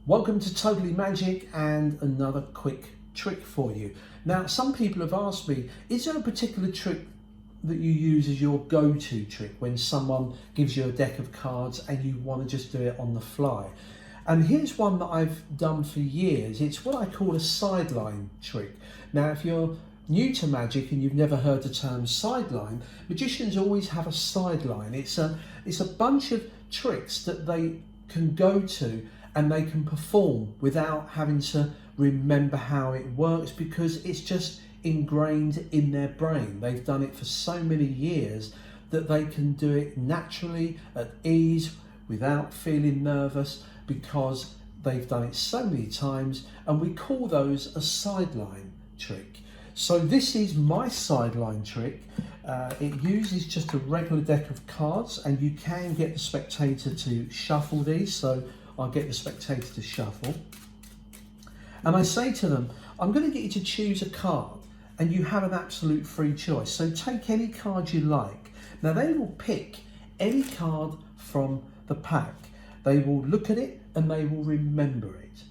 Welcome to Totally Magic and another quick trick for you. Now, some people have asked me, is there a particular trick that you use as your go-to trick when someone gives you a deck of cards and you want to just do it on the fly? And here's one that I've done for years. It's what I call a sideline trick. Now, if you're new to magic and you've never heard the term sideline, magicians always have a sideline. It's a bunch of tricks that they can go to and they can perform without having to remember how it works, because it's just ingrained in their brain. They've done it for so many years that they can do it naturally, at ease, without feeling nervous, because they've done it so many times, and we call those a sideline trick. So this is my sideline trick. It uses just a regular deck of cards, and you can get the spectator to shuffle these. So I'll get the spectator to shuffle. And I say to them, I'm going to get you to choose a card, and you have an absolute free choice. So take any card you like. Now they will pick any card from the pack. They will look at it and they will remember it.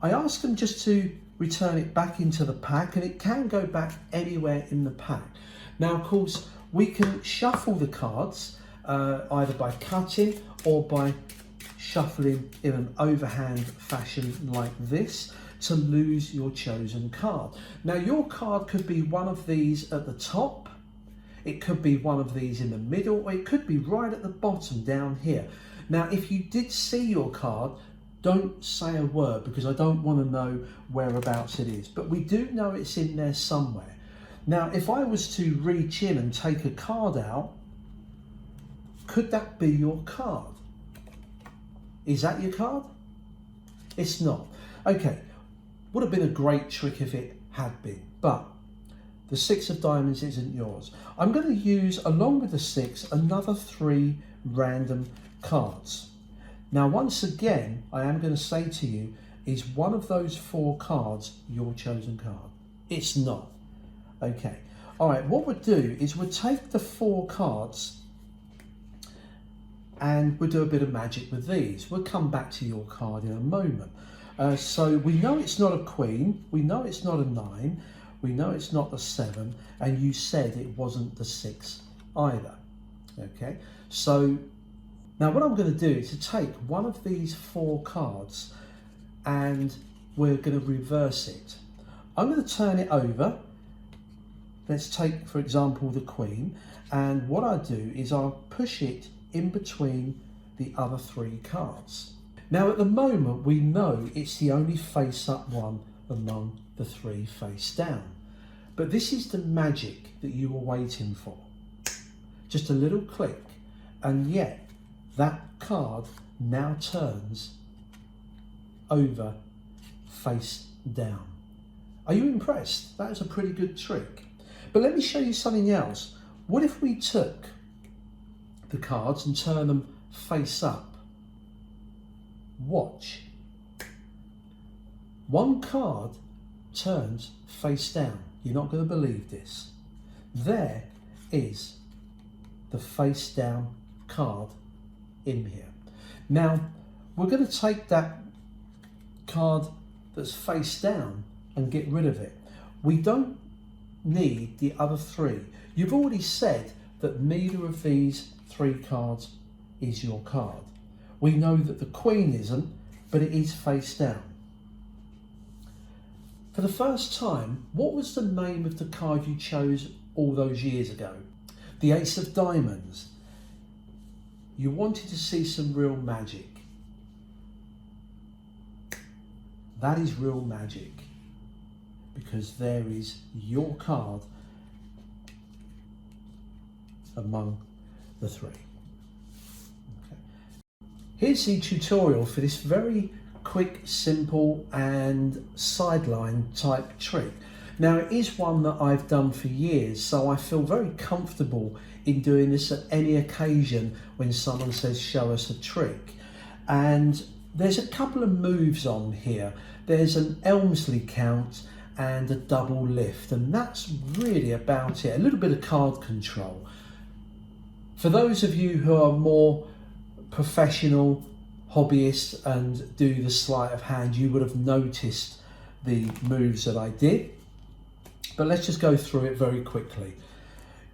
I ask them just to return it back into the pack, and it can go back anywhere in the pack. Now, of course, we can shuffle the cards either by cutting or by shuffling in an overhand fashion like this to lose your chosen card. Now, your card could be one of these at the top, it could be one of these in the middle, or it could be right at the bottom down here. Now, if you did see your card, don't say a word, because I don't want to know whereabouts it is, but we do know it's in there somewhere. Now, if I was to reach in and take a card out, could that be your card? Is that your card? It's not. Okay, would have been a great trick if it had been, but the 6 of diamonds isn't yours. I'm going to use, along with the 6, another 3 random cards. Now, once again, I am going to say to you, is one of those 4 cards your chosen card? It's not. Okay. All right, what we'll do is we'll take the 4 cards and we'll do a bit of magic with these. We'll come back to your card in a moment. So we know it's not a queen, we know it's not a 9, we know it's not the 7, and you said it wasn't the 6 either. Okay, so now what I'm going to do is to take one of these 4 cards and we're going to reverse it. I'm going to turn it over. Let's take, for example, the queen, and what I do is I'll push it in between the other 3 cards. Now, at the moment, we know it's the only face-up one among the 3 face down. But this is the magic that you were waiting for. Just a little click, and yet that card now turns over face down. Are you impressed? That is a pretty good trick. But let me show you something else. What if we took the cards and turn them face up? Watch. One card turns face down. You're not going to believe this. There is the face down card in here. Now, we're going to take that card that's face down and get rid of it. We don't need the other 3. You've already said that neither of these 3 cards is your card. We know that the queen isn't, but it is face down. For the first time, what was the name of the card you chose all those years ago? The Ace of Diamonds. You wanted to see some real magic. That is real magic, because there is your card among the 3. Okay. Here's the tutorial for this very quick, simple and sideline type trick. Now, it is one that I've done for years, so I feel very comfortable in doing this at any occasion when someone says show us a trick. And there's a couple of moves on here. There's an Elmsley count and a double lift, and that's really about it. A little bit of card control. For those of you who are more professional hobbyist and do the sleight of hand, you would have noticed the moves that I did. But let's just go through it very quickly.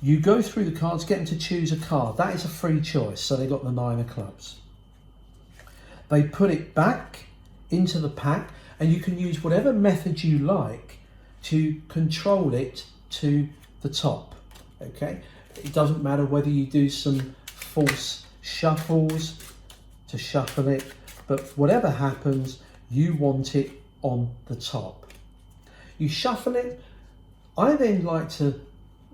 You go through the cards, get them to choose a card. That is a free choice. So they got the 9 of clubs. They put it back into the pack, and you can use whatever method you like to control it to the top. Okay, it doesn't matter whether you do some false shuffles to shuffle it, but whatever happens, you want it on the top. You shuffle it. I then like to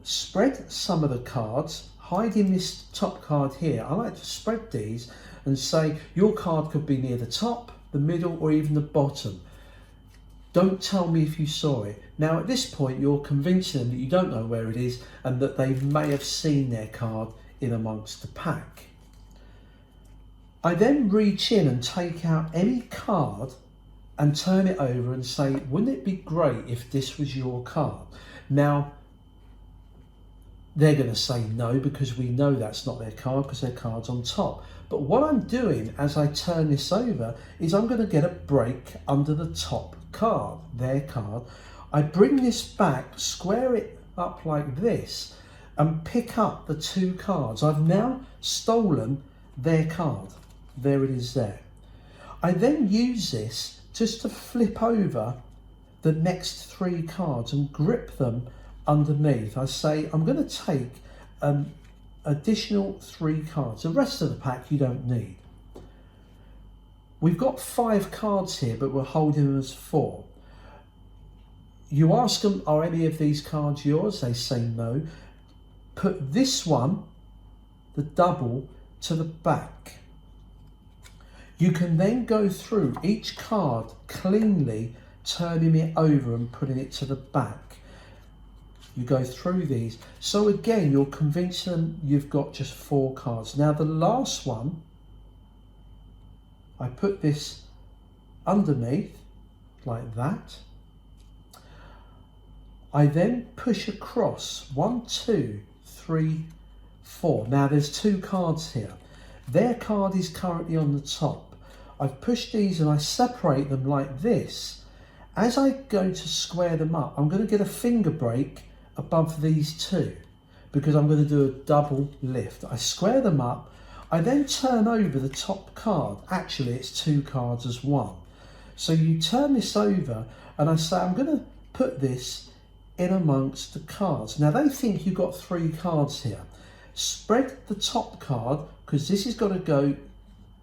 spread some of the cards, hiding this top card here. I like to spread these and say your card could be near the top, the middle, or even the bottom. Don't tell me if you saw it. Now at this point you're convincing them that you don't know where it is and that they may have seen their card in amongst the pack. I then reach in and take out any card and turn it over and say, wouldn't it be great if this was your card? Now they're going to say no, because we know that's not their card, because their card's on top. But what I'm doing as I turn this over is I'm going to get a break under the top card, their card. I bring this back, square it up like this, and pick up the 2 cards. I've now stolen their card. There it is there. I then use this just to flip over the next 3 cards and grip them underneath. I say I'm going to take an additional 3 cards. The rest of the pack you don't need. We've got 5 cards here, but we're holding them as 4. You ask them, are any of these cards yours? They say no. Put this one, the double, to the back. You can then go through each card cleanly, turning it over and putting it to the back. You go through these. So again, you're convincing them you've got just 4 cards. Now the last one, I put this underneath like that. I then push across 1, 2, 3, 4. Now there's 2 cards here. Their card is currently on the top. I've pushed these and I separate them like this. As I go to square them up, I'm going to get a finger break above these 2, because I'm going to do a double lift. I square them up. I then turn over the top card. Actually, it's 2 cards as 1. So you turn this over and I say, I'm going to put this in amongst the cards. Now they think you've got 3 cards here. Spread the top card, because this has got to go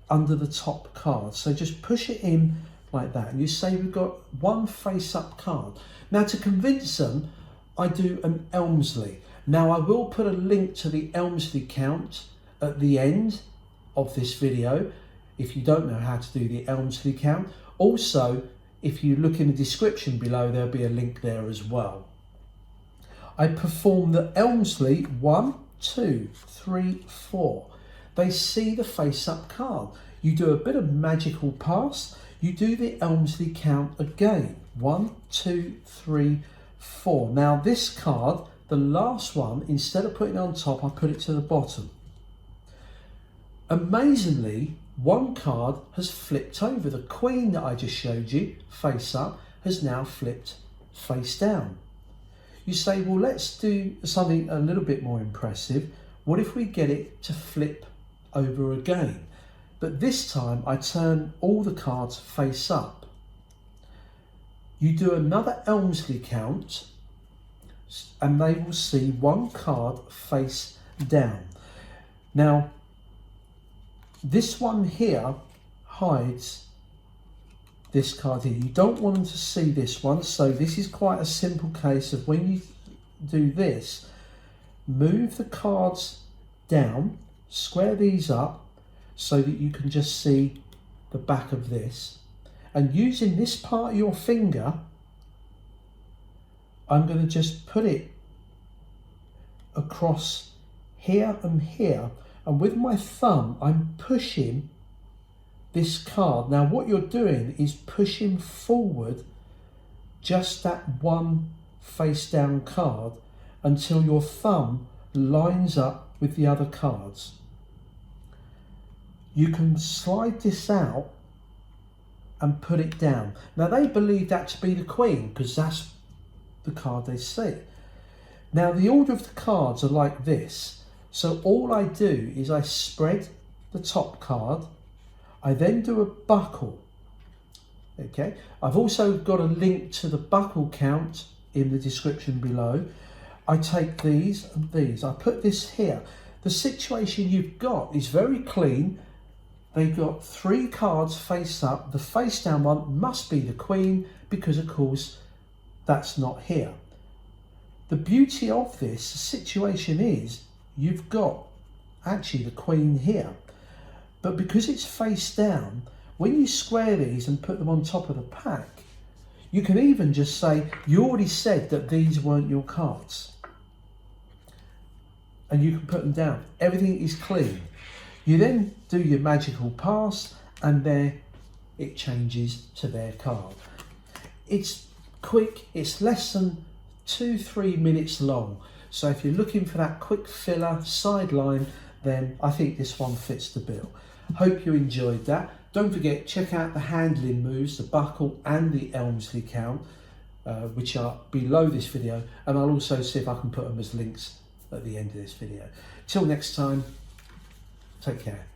under the top card. So just push it in like that. And you say we've got 1 face-up card. Now to convince them, I do an Elmsley. Now I will put a link to the Elmsley count at the end of this video if you don't know how to do the Elmsley count. Also, if you look in the description below, there'll be a link there as well. I perform the Elmsley 1, 2, 3, 4. They see the face-up card. You do a bit of magical pass. You do the Elmsley count again. 1, 2, 3, 4. Now this card, the last one, instead of putting it on top, I put it to the bottom. Amazingly, 1 card has flipped over. The Queen that I just showed you, face up, has now flipped face down. You say, well, let's do something a little bit more impressive. What if we get it to flip over again? But this time I turn all the cards face up. You do another Elmsley count and they will see 1 card face down. Now, this one here hides this card here. You don't want them to see this one, so this is quite a simple case of when you do this, move the cards down, square these up so that you can just see the back of this, and using this part of your finger, I'm going to just put it across here and here, and with my thumb I'm pushing this card. Now what you're doing is pushing forward just that 1 face down card until your thumb lines up with the other cards. you can slide this out and put it down. Now they believe that to be the Queen because that's the card they see. Now the order of the cards are like this. So all I do is I spread the top card. I then do a buckle. Okay. I've also got a link to the buckle count in the description below. I take these and these. I put this here. The situation you've got is very clean. They've got 3 cards face up. The face down one must be the Queen because of course that's not here. The beauty of this situation is you've got actually the Queen here, but because it's face down, when you square these and put them on top of the pack, you can even just say you already said that these weren't your cards and you can put them down. Everything is clean. You then do your magical pass and there it changes to their card. It's quick, it's less than 2-3 minutes long. So if you're looking for that quick filler sideline, then I think this one fits the bill. Hope you enjoyed that. Don't forget, check out the handling moves, the buckle and the Elmsley count, which are below this video. And I'll also see if I can put them as links at the end of this video. Till next time, take care.